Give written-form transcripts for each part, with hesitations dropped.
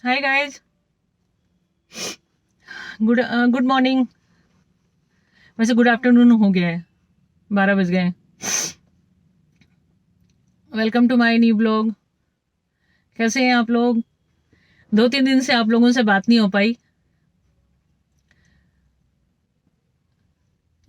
हाय guys, good morning. वैसे good afternoon हो गया है, 12 बज गए हैं। Welcome to my new blog. कैसे हैं आप लोग? 2-3 दिन से आप लोगों से बात नहीं हो पाई।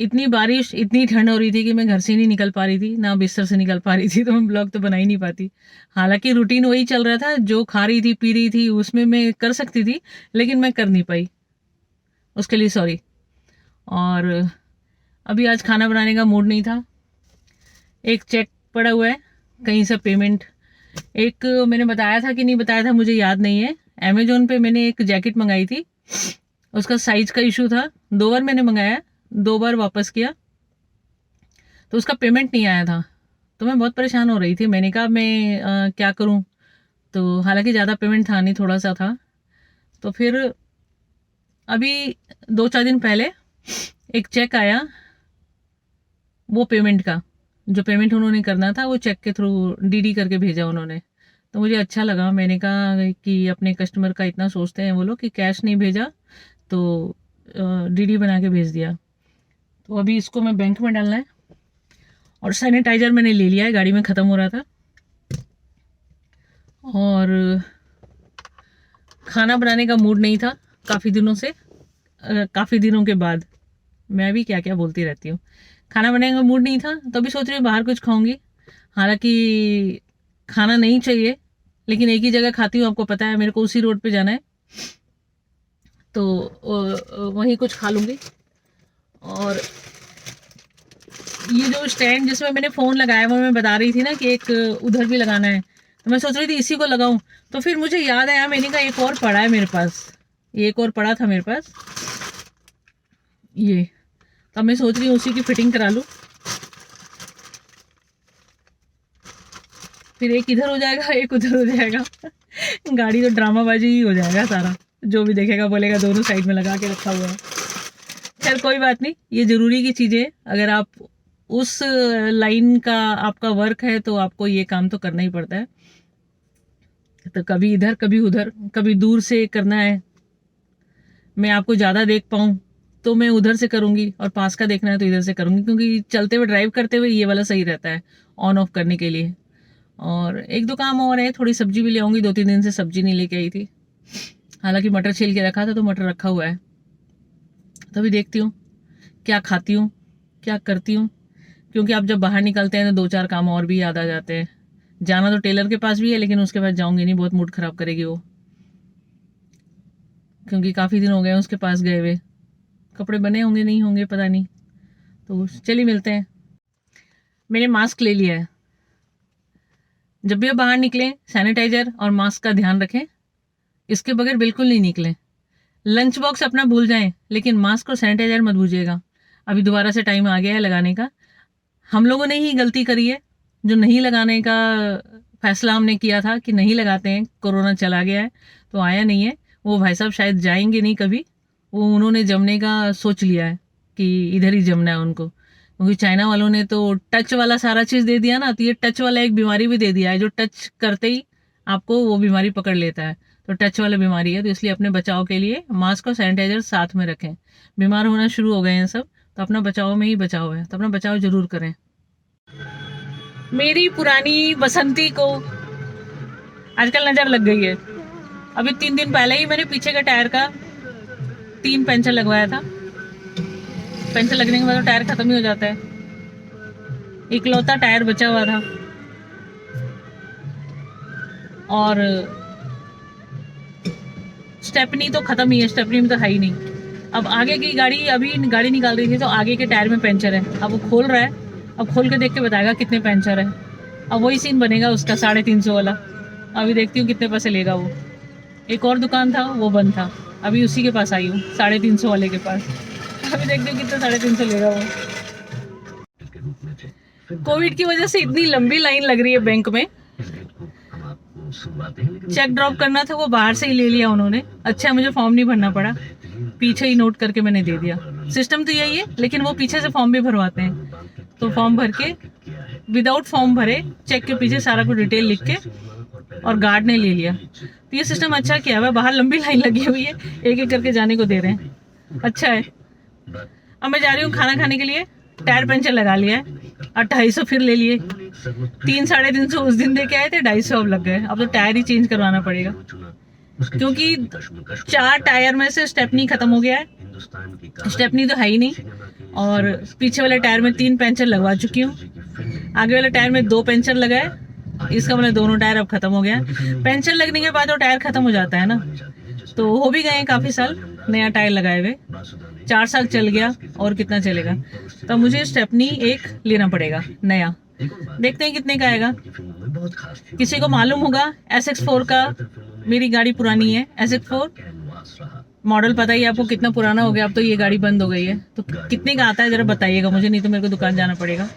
इतनी बारिश, इतनी ठंड हो रही थी कि मैं घर से नहीं निकल पा रही थी, ना बिस्तर से निकल पा रही थी, तो मैं ब्लॉग तो बना ही नहीं पाती। हालांकि रूटीन वही चल रहा था, जो खा रही थी पी रही थी उसमें मैं कर सकती थी, लेकिन मैं कर नहीं पाई, उसके लिए सॉरी। और अभी आज खाना बनाने का मूड नहीं था। एक चेक पड़ा हुआ है, कहीं से पेमेंट। एक मैंने बताया था कि नहीं बताया था मुझे याद नहीं है। अमेजोन पे मैंने एक जैकेट मंगाई थी, उसका साइज का इशू था। 2 बार मैंने मंगाया, 2 बार वापस किया, तो उसका पेमेंट नहीं आया था। तो मैं बहुत परेशान हो रही थी। मैंने कहा मैं क्या करूं। तो हालांकि ज़्यादा पेमेंट था नहीं, थोड़ा सा था। तो फिर अभी 2-4 दिन पहले एक चेक आया, वो पेमेंट का, जो पेमेंट उन्होंने करना था वो चेक के थ्रू डीडी करके भेजा उन्होंने। तो मुझे अच्छा लगा। मैंने कहा कि अपने कस्टमर का इतना सोचते हैं वो लोग कि कैश नहीं भेजा तो डीडी बना के भेज दिया। तो अभी इसको मैं बैंक में डालना है। और सैनिटाइजर मैंने ले लिया है, गाड़ी में ख़त्म हो रहा था। और खाना बनाने का मूड नहीं था काफ़ी दिनों से, काफ़ी दिनों के बाद। मैं भी क्या क्या बोलती रहती हूँ। खाना बनाने का मूड नहीं था, तो अभी सोच रही हूँ बाहर कुछ खाऊंगी। हालांकि खाना नहीं चाहिए, लेकिन एक ही जगह खाती हूँ, आपको पता है मेरे को उसी रोड पे जाना है, तो वहीं कुछ खा लूँगी। और ये जो स्टैंड जिसमें मैंने फ़ोन लगाया वो मैं बता रही थी ना कि एक उधर भी लगाना है, तो मैं सोच रही थी इसी को लगाऊं। तो फिर मुझे याद आया, मैंने कहा एक और पड़ा है मेरे पास, ये एक और पड़ा था मेरे पास ये। तो मैं सोच रही हूँ उसी की फिटिंग करा लूँ, फिर एक इधर हो जाएगा एक उधर हो जाएगा। गाड़ी तो ड्रामाबाजी ही हो जाएगा सारा। जो भी देखेगा बोलेगा दोनों साइड में लगा के रखा हुआ है। खैर कोई बात नहीं, ये ज़रूरी की चीज़ें। अगर आप उस लाइन का आपका वर्क है तो आपको ये काम तो करना ही पड़ता है। तो कभी इधर कभी उधर, कभी दूर से करना है, मैं आपको ज़्यादा देख पाऊँ तो मैं उधर से करूँगी, और पास का देखना है तो इधर से करूँगी, क्योंकि चलते हुए ड्राइव करते हुए ये वाला सही रहता है ऑन ऑफ करने के लिए। और एक दो काम और है, थोड़ी सब्जी भी ले आऊँगी, 2-3 दिन से सब्जी नहीं लेके आई थी। हालांकि मटर छील के रखा था, तो मटर रखा हुआ है। तभी देखती हूँ क्या खाती हूँ, क्या करती हूँ। क्योंकि आप जब बाहर निकलते हैं तो 2-4 काम और भी याद आ जाते हैं। जाना तो टेलर के पास भी है, लेकिन उसके पास जाऊंगी नहीं, बहुत मूड खराब करेगी वो, क्योंकि काफ़ी दिन हो गए उसके पास गए हुए। कपड़े बने होंगे नहीं होंगे पता नहीं। तो चलिए मिलते हैं। मैंने मास्क ले लिया है। जब भी आप बाहर निकलें सैनिटाइजर और मास्क का ध्यान रखें, इसके बगैर बिल्कुल नहीं निकलें। लंच बॉक्स अपना भूल जाएं, लेकिन मास्क और सैनिटाइजर मत भूलिएगा। अभी दोबारा से टाइम आ गया है लगाने का। हम लोगों ने ही गलती करी है, जो नहीं लगाने का फैसला हमने किया था कि नहीं लगाते हैं। कोरोना चला गया है तो आया नहीं है। वो भाई साहब शायद जाएंगे नहीं कभी, वो उन्होंने जमने का सोच लिया है कि इधर ही जमना है उनको। क्योंकि चाइना वालों ने तो टच वाला सारा चीज़ दे दिया ना, तो ये टच वाला एक बीमारी भी दे दिया है, जो टच करते ही आपको वो बीमारी पकड़ लेता है। तो टच वाला बीमारी है, तो इसलिए अपने बचाव के लिए मास्क और सैनिटाइजर साथ में रखें। बीमार होना शुरू हो गए हैं सब, तो अपना बचाव में ही बचाव है, तो अपना बचाव जरूर करें। मेरी पुरानी बसंती को आजकल नज़र लग गई है। अभी 3 दिन पहले ही मैंने पीछे का टायर का 3 पंचर लगवाया था। पंचर लगने के बाद तो टायर खत्म ही हो जाता है। इकलौता टायर बचा हुआ था। और स्टेपनी तो खत्म ही है, स्टेपनी में तो है ही नहीं। अब आगे की गाड़ी, अभी गाड़ी निकाल रही थी तो आगे के टायर में पंचर है। अब वो खोल रहा है, अब खोल के देख के बताएगा कितने पंचर है। अब वही सीन बनेगा उसका 350 वाला। अभी देखती हूँ कितने पैसे लेगा वो। एक और दुकान था वो बंद था, अभी उसी के पास आई हूँ, 350 वाले के पास। अभी देखती हूँ कितना 350 लेगा वो। कोविड की वजह से इतनी लंबी लाइन लग रही है बैंक में। चेक ड्रॉप करना था, वो बाहर से ही ले लिया उन्होंने। अच्छा मुझे फॉर्म नहीं भरना पड़ा, पीछे ही नोट करके मैंने दे दिया। सिस्टम तो यही है, लेकिन वो पीछे से फॉर्म भी भरवाते हैं। तो फॉर्म भर के, विदाउट फॉर्म भरे, चेक के पीछे सारा कुछ डिटेल लिख के और गार्ड ने ले लिया। तो ये सिस्टम अच्छा किया हुआ है, बाहर लंबी लाइन लगी हुई है, एक एक करके जाने को दे रहे हैं, अच्छा है। अब मैं जा रही हूँ खाना खाने के लिए, टायर पंचर लगा लिया है, 250 फिर ले लिए, 300-350 उस दिन दे के आए थे, 250 अब लग गए। अब तो टायर ही चेंज करवाना पड़ेगा, क्योंकि 4 टायर में से स्टेपनी खत्म हो गया है, स्टेपनी तो है ही नहीं, और पीछे वाले टायर में 3 पंचर लगवा चुकी हूँ, आगे वाले टायर में 2 पंचर लगाए, इसका मतलब दोनों टायर अब खत्म हो गया। पंचर लगने के बाद वो टायर खत्म हो जाता है ना, तो हो भी गए काफी साल नया टायर लगाए हुए, 4 साल चल गया, और कितना चलेगा। तो मुझे स्टेपनी एक लेना पड़ेगा नया, देखते हैं कितने का आएगा। किसी को मालूम होगा SX4 का, मेरी गाड़ी पुरानी है SX4 मॉडल, पता ही आपको कितना पुराना हो गया, अब तो ये गाड़ी बंद हो गई है, तो कितने का आता है जरा बताइएगा मुझे, नहीं तो मेरे को दुकान जाना पड़ेगा,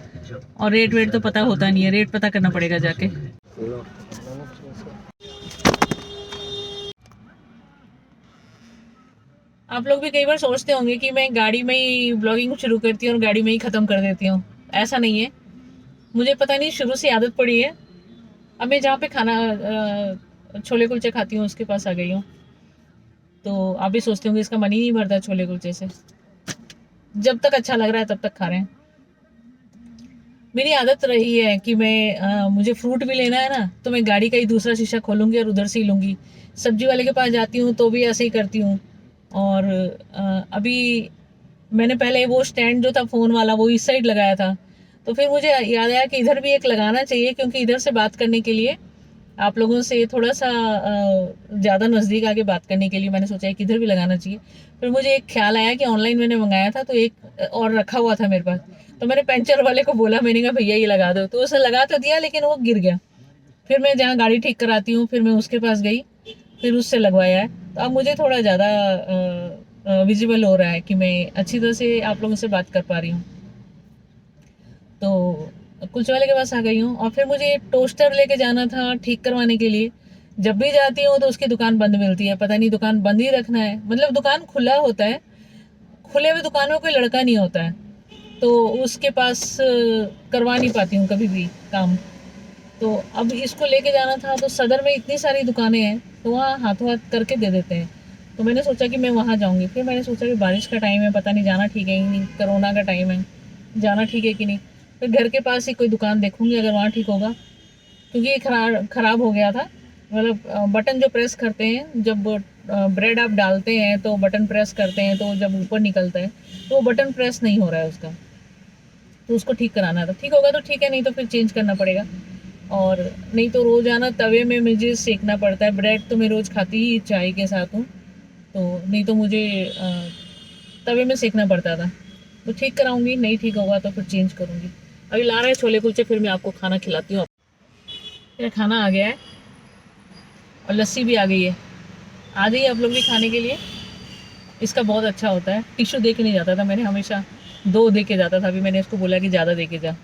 और रेट वेट तो पता होता नहीं है, रेट पता करना पड़ेगा जाके। आप लोग भी कई बार सोचते होंगे कि मैं गाड़ी में ही ब्लॉगिंग शुरू करती हूँ और गाड़ी में ही खत्म कर देती हूँ, ऐसा नहीं है, मुझे पता नहीं शुरू से आदत पड़ी है। अब मैं जहाँ पे खाना छोले कुलचे खाती हूँ उसके पास आ गई हूँ, तो आप भी सोचते होंगे इसका मन ही नहीं भरता छोले कुलचे से, जब तक अच्छा लग रहा है तब तक खा रहे हैं। मेरी आदत रही है कि मैं मुझे फ्रूट भी लेना है ना, तो मैं गाड़ी का ही दूसरा शीशा खोलूंगी और उधर से ही लूंगी। सब्जी वाले के पास जाती हूँ तो भी ऐसे ही करती हूँ। और अभी मैंने पहले वो स्टैंड जो था फ़ोन वाला वो इस साइड लगाया था, तो फिर मुझे याद आया कि इधर भी एक लगाना चाहिए, क्योंकि इधर से बात करने के लिए, आप लोगों से थोड़ा सा ज़्यादा नज़दीक आके बात करने के लिए मैंने सोचा है कि इधर भी लगाना चाहिए। फिर मुझे एक ख्याल आया कि ऑनलाइन मैंने मंगाया था तो एक और रखा हुआ था मेरे पास, तो मैंने पंचर वाले को बोला, मैंने कहा भैया ये लगा दो, तो उसने लगा तो दिया लेकिन वो गिर गया। फिर मैं जहाँ गाड़ी ठीक कराती हूँ फिर मैं उसके पास गई, फिर उससे लगवाया है, तो अब मुझे थोड़ा ज़्यादा विजिबल हो रहा है कि मैं अच्छी तरह से आप लोगों से बात कर पा रही हूँ। तो कुलचे वाले के पास आ गई हूँ, और फिर मुझे टोस्टर लेके जाना था ठीक करवाने के लिए। जब भी जाती हूँ तो उसकी दुकान बंद मिलती है, पता नहीं दुकान बंद ही रखना है, मतलब दुकान खुला होता है, खुले हुए दुकान में कोई लड़का नहीं होता है, तो उसके पास करवा नहीं पाती हूँ कभी भी काम। तो अब इसको लेके जाना था, तो सदर में इतनी सारी दुकानें हैं, तो वहाँ हाथों हाथ करके दे देते हैं, तो मैंने सोचा कि मैं वहाँ जाऊँगी। फिर मैंने सोचा कि बारिश का टाइम है, पता नहीं जाना ठीक है कि नहीं, कोरोना का टाइम है, जाना ठीक है कि नहीं। फिर घर के पास ही कोई दुकान देखूँगी अगर वहाँ ठीक होगा, क्योंकि ये ख़राब हो गया था। मतलब बटन जो प्रेस करते हैं, जब ब्रेड आप डालते हैं तो बटन प्रेस करते हैं, तो जब ऊपर निकलता है तो वो बटन प्रेस नहीं हो रहा है उसका, तो उसको ठीक कराना था। ठीक होगा तो ठीक है, नहीं तो फिर चेंज करना पड़ेगा। और नहीं तो रोज़ाना तवे में मुझे सेकना पड़ता है, ब्रेड तो मैं रोज़ खाती ही चाय के साथ हूँ, तो नहीं तो मुझे तवे में सेकना पड़ता था। तो ठीक कराऊंगी, नहीं ठीक होगा तो फिर चेंज करूँगी। अभी ला रहे हैं छोले कुलचे, फिर मैं आपको खाना खिलाती हूँ। मेरा खाना आ गया है और लस्सी भी आ गई है, आ जाइए आप लोग भी खाने के लिए। इसका बहुत अच्छा होता है। टिश्यू दे के नहीं जाता था, मैंने हमेशा 2 दे के जाता था, अभी मैंने इसको बोला कि ज़्यादा दे के जा,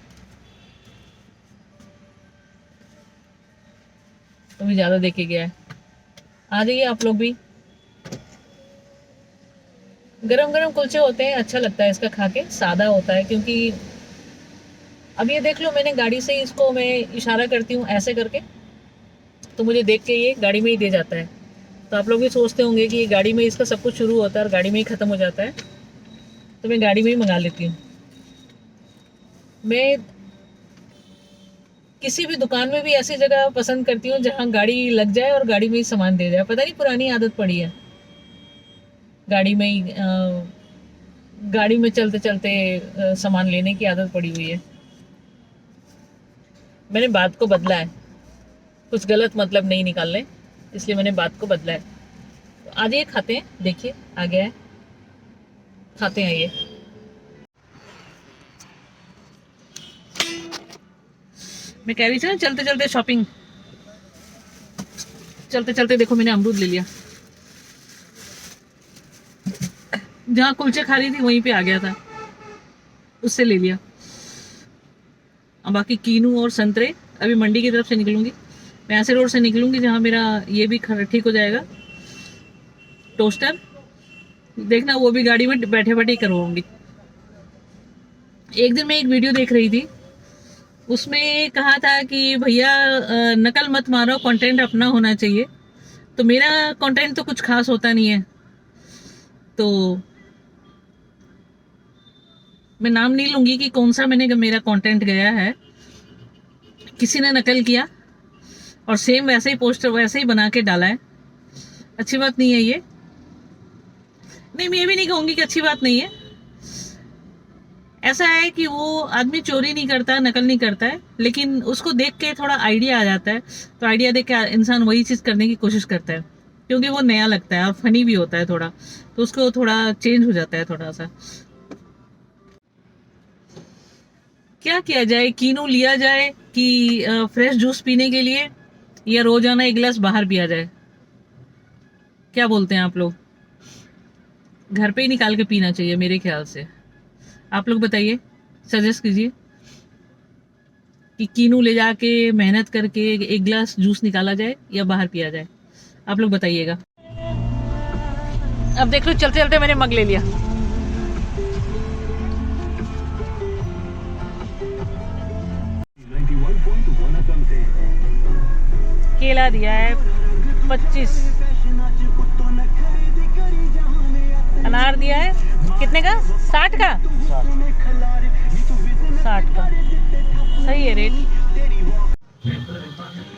तो भी ज़्यादा दे के गया है। आ जाइए आप लोग भी। गरम गरम कुलचे होते हैं, अच्छा लगता है इसका खा के, सादा होता है। क्योंकि अब ये देख लो, मैंने गाड़ी से इसको मैं इशारा करती हूँ ऐसे करके, तो मुझे देख के ये गाड़ी में ही दे जाता है। तो आप लोग भी सोचते होंगे कि ये गाड़ी में इसका सब कुछ शुरू होता है और गाड़ी में ही ख़त्म हो जाता है, तो मैं गाड़ी में ही मंगा लेती हूँ। मैं किसी भी दुकान में भी ऐसी जगह पसंद करती हूँ जहाँ गाड़ी लग जाए और गाड़ी में ही सामान दे जाए। पता नहीं पुरानी आदत पड़ी है, गाड़ी में ही गाड़ी में चलते चलते सामान लेने की आदत पड़ी हुई है। मैंने बात को बदला है, कुछ गलत मतलब नहीं निकालने, इसलिए मैंने बात को बदला है। तो आज ये खाते हैं, देखिए आ गया है, खाते हैं ये। मैं कह रही थी ना चलते चलते शॉपिंग, चलते चलते देखो मैंने अमरूद ले लिया, जहाँ कुलचे खा रही थी वहीं पे आ गया था, उससे ले लिया। अब बाकी कीनू और संतरे अभी मंडी की तरफ से निकलूंगी, मैं ऐसे रोड से निकलूंगी जहाँ मेरा ये भी ठीक हो जाएगा टोस्टर। देखना वो भी गाड़ी में बैठे बैठे ही करवाऊंगी। एक दिन मैं एक वीडियो देख रही थी, उसमें कहा था कि भैया नकल मत मारो, कंटेंट अपना होना चाहिए। तो मेरा कंटेंट तो कुछ खास होता नहीं है, तो मैं नाम नहीं लूंगी कि कौन सा मेरा कंटेंट गया है। किसी ने नकल किया और सेम वैसे ही पोस्टर वैसे ही बना के डाला है। अच्छी बात नहीं है ये। नहीं, मैं ये भी नहीं कहूंगी कि अच्छी बात नहीं है। ऐसा है कि वो आदमी चोरी नहीं करता, नकल नहीं करता है, लेकिन उसको देख के थोड़ा आइडिया आ जाता है। तो आइडिया देख के इंसान वही चीज़ करने की कोशिश करता है, क्योंकि वो नया लगता है और फनी भी होता है थोड़ा, तो उसको थोड़ा चेंज हो जाता है थोड़ा सा। क्या किया जाए, कीनू लिया जाए कि फ्रेश जूस पीने के लिए, या रोजाना एक गिलास बाहर पिया जाए? क्या बोलते हैं आप लोग? घर पे ही निकाल के पीना चाहिए मेरे ख्याल से। आप लोग बताइए, सजेस्ट कीजिए कि कीनू ले जाके मेहनत करके एक गिलास जूस निकाला जाए या बाहर पिया जाए। आप लोग बताइएगा। अब देख लो, चलते चलते मैंने मग ले लिया। केला दिया है 25, अनार दिया है कितने का? 60 का। 60 का सही है रेट।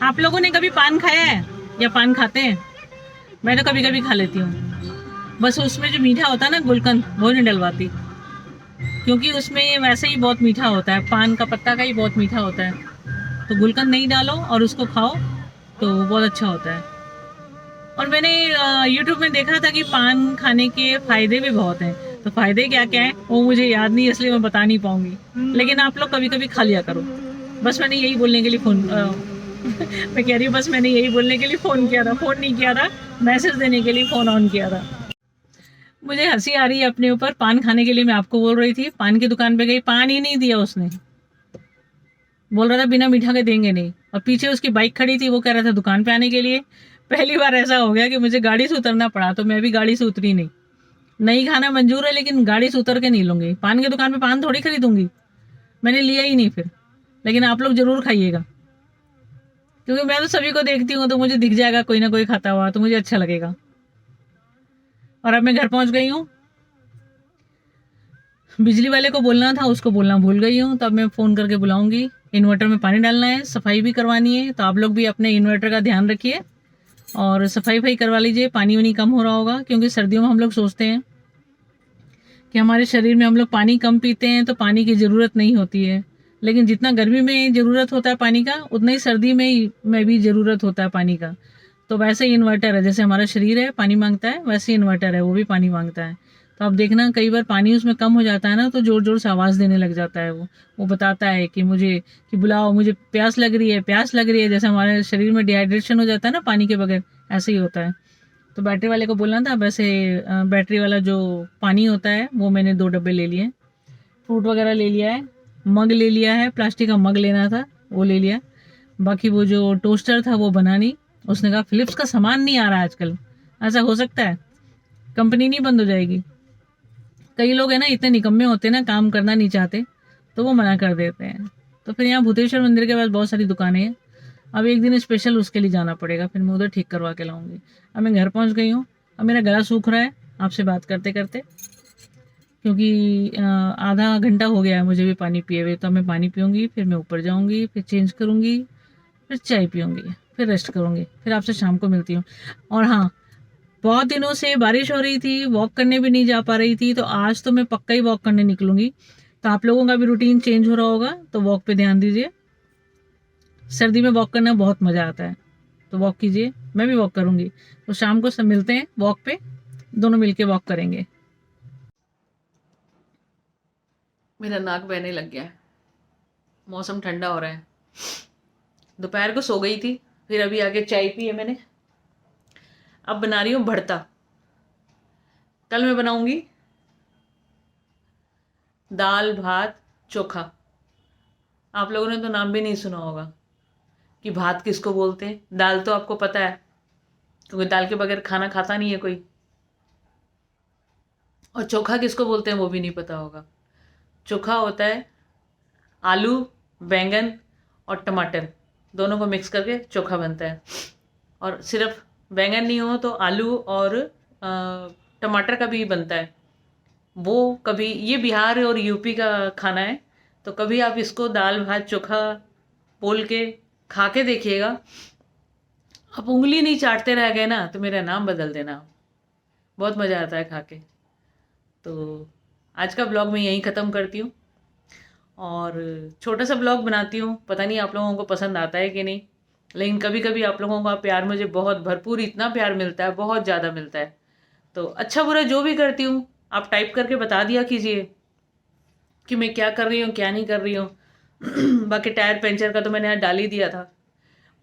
आप लोगों ने कभी पान खाया है या पान खाते हैं? मैं तो कभी कभी खा लेती हूँ, बस उसमें जो मीठा होता है ना, गुलकंद, वो नहीं डलवाती, क्योंकि उसमें वैसे ही बहुत मीठा होता है, पान का पत्ता का ही बहुत मीठा होता है। तो गुलकंद नहीं डालो और उसको खाओ तो बहुत अच्छा होता है। और मैंने यूट्यूब में देखा था कि पान खाने के फायदे भी बहुत हैं। तो फायदे क्या क्या हैं वो मुझे याद नहीं, इसलिए मैं बता नहीं पाऊंगी, लेकिन आप लोग कभी कभी खा लिया करो। बस मैंने यही बोलने के लिए फोन मैं कह रही हूँ, बस मैंने यही बोलने के लिए फोन किया था, फोन नहीं किया था, मैसेज देने के लिए फोन ऑन किया था। मुझे हंसी आ रही है अपने ऊपर। पान खाने के लिए मैं आपको बोल रही थी, पान की दुकान पे गई, पान ही नहीं दिया उसने। बोल रहा था बिना मीठा के देंगे नहीं, और पीछे उसकी बाइक खड़ी थी, वो कह रहा था दुकान पे आने के लिए। पहली बार ऐसा हो गया कि मुझे गाड़ी से उतरना पड़ा, तो मैं भी गाड़ी से उतरी नहीं। नहीं खाना मंजूर है, लेकिन गाड़ी से उतर के नहीं लूंगी। पान की दुकान पे पान थोड़ी खरीदूंगी। मैंने लिया ही नहीं फिर। लेकिन आप लोग जरूर खाइएगा, क्योंकि मैं तो सभी को देखती हूँ, तो मुझे दिख जाएगा कोई ना कोई खाता हुआ, तो मुझे अच्छा लगेगा। और अब मैं घर पहुंच गई हूँ। बिजली वाले को बोलना था, उसको बोलना भूल गई हूँ, तो अब मैं फ़ोन करके बुलाऊंगी। इन्वर्टर में पानी डालना है, सफाई भी करवानी है, तो आप लोग भी अपने इन्वर्टर का ध्यान रखिए और सफाई वफाई करवा लीजिए। पानी वानी कम हो रहा होगा, क्योंकि सर्दियों में हम लोग सोचते हैं कि हमारे शरीर में हम लोग पानी कम पीते हैं, तो पानी की ज़रूरत नहीं होती है। लेकिन जितना गर्मी में ज़रूरत होता है पानी का, उतना ही सर्दी में भी ज़रूरत होता है पानी का। तो वैसे ही इन्वर्टर है, जैसे हमारा शरीर है पानी मांगता है, वैसे ही इन्वर्टर है, वो भी पानी मांगता है। तो आप देखना, कई बार पानी उसमें कम हो जाता है ना, तो जोर जोर से आवाज़ देने लग जाता है। वो बताता है कि मुझे, कि बुलाओ, मुझे प्यास लग रही है, प्यास लग रही है। जैसे हमारे शरीर में डिहाइड्रेशन हो जाता है ना पानी के बगैर, ऐसे ही होता है। तो बैटरी वाले को बोलना था। वैसे बैटरी वाला जो पानी होता है, वो मैंने 2 डब्बे ले लिए। फ्रूट वगैरह ले लिया है, मग ले लिया है, प्लास्टिक का मग लेना था, वो ले लिया। बाकी वो जो टोस्टर था वो बना नहीं। उसने कहा फिलिप्स का सामान नहीं आ रहा आजकल। ऐसा हो सकता है? कंपनी नहीं बंद हो जाएगी? कई लोग है ना, इतने निकम्मे होते हैं ना, काम करना नहीं चाहते, तो वो मना कर देते हैं। तो फिर यहाँ भूतेश्वर मंदिर के पास बहुत सारी दुकानें हैं। अब एक दिन स्पेशल उसके लिए जाना पड़ेगा, फिर मैं उधर ठीक करवा के लाऊंगी। अब मैं घर पहुँच गई हूँ। अब मेरा गला सूख रहा है आपसे बात करते करते, क्योंकि आधा घंटा हो गया है मुझे भी पानी पिए हुए। तो मैं पानी पीऊँगी, फिर मैं ऊपर जाऊँगी, फिर चेंज करूँगी, फिर चाय पीऊँगी, फिर रेस्ट करूँगी, फिर आपसे शाम को मिलती हूँ। और हाँ, बहुत दिनों से बारिश हो रही थी, वॉक करने भी नहीं जा पा रही थी, तो आज तो मैं पक्का ही वॉक करने निकलूँगी। तो आप लोगों का भी रूटीन चेंज हो रहा होगा, तो वॉक पे ध्यान दीजिए। सर्दी में वॉक करना बहुत मज़ा आता है, तो वॉक कीजिए, मैं भी वॉक करूँगी। तो शाम को सब मिलते हैं वॉक पे, दोनों मिलके वॉक करेंगे। मेरा नाक बहने लग गया है, मौसम ठंडा हो रहा है। दोपहर को सो गई थी, फिर अभी आके चाय पी है मैंने। अब बना रही हूँ भरता। कल मैं बनाऊंगी दाल भात चोखा। आप लोगों ने तो नाम भी नहीं सुना होगा कि भात किसको बोलते हैं। दाल तो आपको पता है, क्योंकि दाल के बगैर खाना खाता नहीं है कोई। और चोखा किसको बोलते हैं वो भी नहीं पता होगा। चोखा होता है आलू बैंगन और टमाटर दोनों को मिक्स करके चोखा बनता है। और सिर्फ बैंगन नहीं हो तो आलू और टमाटर का भी बनता है। वो कभी, ये बिहार और यूपी का खाना है, तो कभी आप इसको दाल भात चोखा बोल के खा के देखिएगा। आप उंगली नहीं चाटते रह गए ना तो मेरा नाम बदल देना। बहुत मज़ा आता है खा के। तो आज का ब्लॉग मैं यहीं ख़त्म करती हूँ और छोटा सा ब्लॉग बनाती हूँ। पता नहीं आप लोगों को पसंद आता है कि नहीं, लेकिन कभी कभी आप लोगों का प्यार मुझे बहुत भरपूर, इतना प्यार मिलता है, बहुत ज़्यादा मिलता है। तो अच्छा बुरा जो भी करती हूँ आप टाइप करके बता दिया कीजिए कि मैं क्या कर रही हूँ क्या नहीं कर रही हूँ। बाकी टायर पंचर का तो मैंने आज डाल ही दिया था।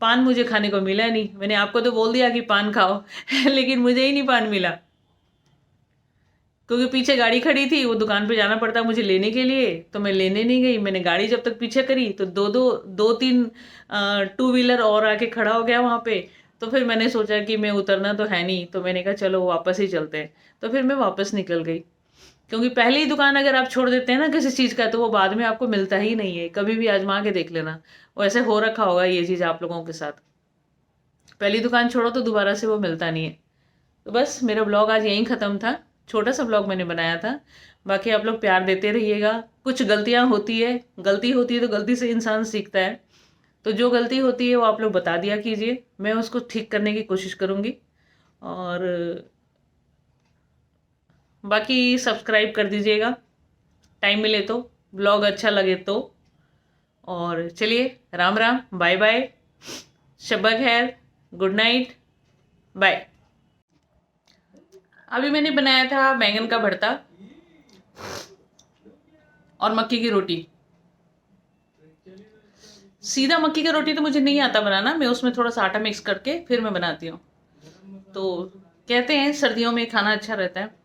पान मुझे खाने को मिला नहीं, मैंने आपको तो बोल दिया कि पान खाओ लेकिन मुझे ही नहीं पान मिला, क्योंकि पीछे गाड़ी खड़ी थी, वो दुकान पे जाना पड़ता मुझे लेने के लिए, तो मैं लेने नहीं गई। मैंने गाड़ी जब तक पीछे करी तो दो तीन टू व्हीलर और आके खड़ा हो गया वहाँ पे। तो फिर मैंने सोचा कि मैं उतरना तो है नहीं, तो मैंने कहा चलो वापस ही चलते हैं। तो फिर मैं वापस निकल गई, क्योंकि पहली दुकान अगर आप छोड़ देते हैं ना किसी चीज़ का तो वो बाद में आपको मिलता ही नहीं है। कभी भी आजमा के देख लेना, वैसे हो रखा होगा ये चीज़ आप लोगों के साथ। पहली दुकान छोड़ो तो दोबारा से वो मिलता नहीं है। तो बस मेरा ब्लॉग आज यहीं ख़त्म था। छोटा सा ब्लॉग मैंने बनाया था। बाकी आप लोग प्यार देते रहिएगा। कुछ गलतियाँ होती है, गलती होती है तो गलती से इंसान सीखता है। तो जो गलती होती है वो आप लोग बता दिया कीजिए, मैं उसको ठीक करने की कोशिश करूँगी। और बाकी सब्सक्राइब कर दीजिएगा टाइम मिले तो, ब्लॉग अच्छा लगे तो। और चलिए, राम राम, बाय बाय, शब्बा खैर, गुड नाइट, बाय। अभी मैंने बनाया था बैंगन का भरता और मक्की की रोटी। सीधा मक्की की रोटी तो मुझे नहीं आता बनाना, मैं उसमें थोड़ा सा आटा मिक्स करके फिर मैं बनाती हूँ। तो कहते हैं सर्दियों में खाना अच्छा रहता है।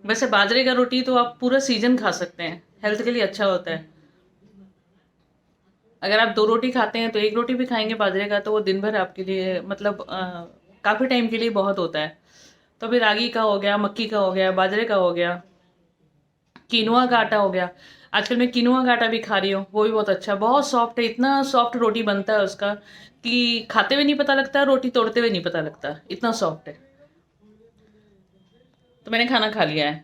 वैसे बाजरे का रोटी तो आप पूरा सीजन खा सकते हैं, हेल्थ के लिए अच्छा होता है। अगर आप दो रोटी खाते हैं तो एक रोटी भी खाएंगे बाजरे का तो वो दिन भर आपके लिए, मतलब काफ़ी टाइम के लिए बहुत होता है। तो अभी रागी का हो गया, मक्की का हो गया, बाजरे का हो गया, किनुआ का आटा हो गया। आजकल मैं किनुआ का आटा भी खा रही हूँ, वो भी बहुत अच्छा, बहुत सॉफ्ट है, इतना सॉफ्ट रोटी बनता है उसका कि खाते हुए नहीं पता लगता, रोटी तोड़ते हुए नहीं पता लगता, इतना सॉफ्ट है। तो मैंने खाना खा लिया है।